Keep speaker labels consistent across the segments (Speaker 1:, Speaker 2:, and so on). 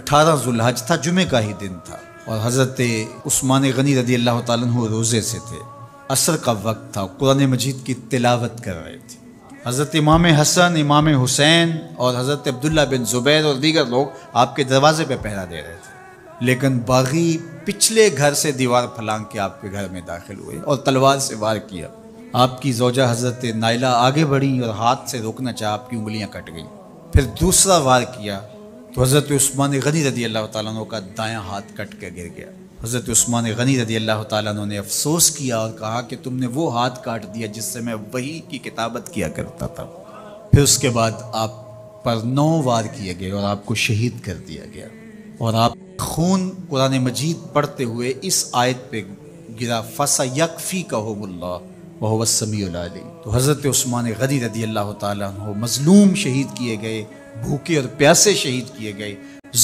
Speaker 1: 18 ذوالحج تھا، جمعے کا ہی دن تھا، اور حضرت عثمان غنی رضی اللہ تعالیٰ عنہ روزے سے تھے، عصر کا وقت تھا، قرآن مجید کی تلاوت کر رہے تھے۔ حضرت امام حسن، امام حسین اور حضرت عبداللہ بن زبیر اور دیگر لوگ آپ کے دروازے پہ پہرا دے رہے تھے، لیکن باغی پچھلے گھر سے دیوار پھلانگ کے آپ کے گھر میں داخل ہوئے اور تلوار سے وار کیا۔ آپ کی زوجہ حضرت نائلہ آگے بڑھی اور ہاتھ سے روکنا چاہا، آپ کی انگلیاں کٹ گئیں۔ پھر دوسرا وار کیا تو حضرت عثمان غنی رضی اللہ تعالیٰ عنہ کا دایاں ہاتھ کٹ کے گر گیا۔ حضرت عثمان غنی رضی اللہ تعالیٰ عنہ نے افسوس کیا اور کہا کہ تم نے وہ ہاتھ کاٹ دیا جس سے میں وحی کی کتابت کیا کرتا تھا۔ پھر اس کے بعد آپ پر 9 وار کیے گئے اور آپ کو شہید کر دیا گیا، اور آپ خون قرآن مجید پڑھتے ہوئے اس آیت پہ گرا، فَسَيَكْفِيكَهُمُ اللَّهُ وَهُوَ السَّمِيعُ الْعَلِيمُ۔ تو حضرت عثمان غنی رضی اللہ تعالیٰ عنہ مظلوم شہید کیے گئے، بھوکے اور پیاسے شہید کیے گئے،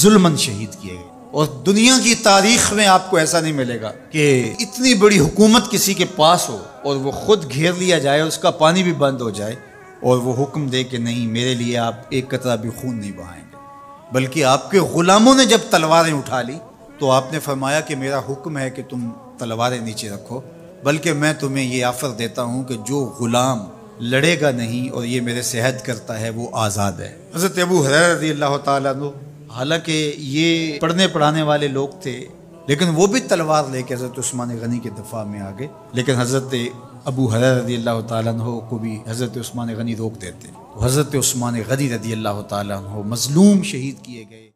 Speaker 1: ظلماً شہید کیے گئے، اور دنیا کی تاریخ میں آپ کو ایسا نہیں ملے گا کہ اتنی بڑی حکومت کسی کے پاس ہو اور وہ خود گھیر لیا جائے اور اس کا پانی بھی بند ہو جائے اور وہ حکم دے کہ نہیں، میرے لیے آپ ایک قطرہ بھی خون نہیں بہائیں گے۔ بلکہ آپ کے غلاموں نے جب تلواریں اٹھا لی تو آپ نے فرمایا کہ میرا حکم ہے کہ تم تلواریں نیچے رکھو، بلکہ میں تمہیں یہ آفر دیتا ہوں کہ جو غلام لڑے گا نہیں اور یہ میرے سے عہد کرتا ہے وہ آزاد ہے۔ حضرت ابو ہریرہ رضی اللہ تعالیٰ عنہ، حالانکہ یہ پڑھنے پڑھانے والے لوگ تھے، لیکن وہ بھی تلوار لے کے حضرت عثمان غنی کے دفاع میں آ گئے، لیکن حضرت ابو ہریرہ رضی اللہ تعالیٰ عنہ کو بھی حضرت عثمان غنی روک دیتے۔ تو حضرت عثمان غنی رضی اللہ تعالیٰ عنہ مظلوم شہید کیے گئے۔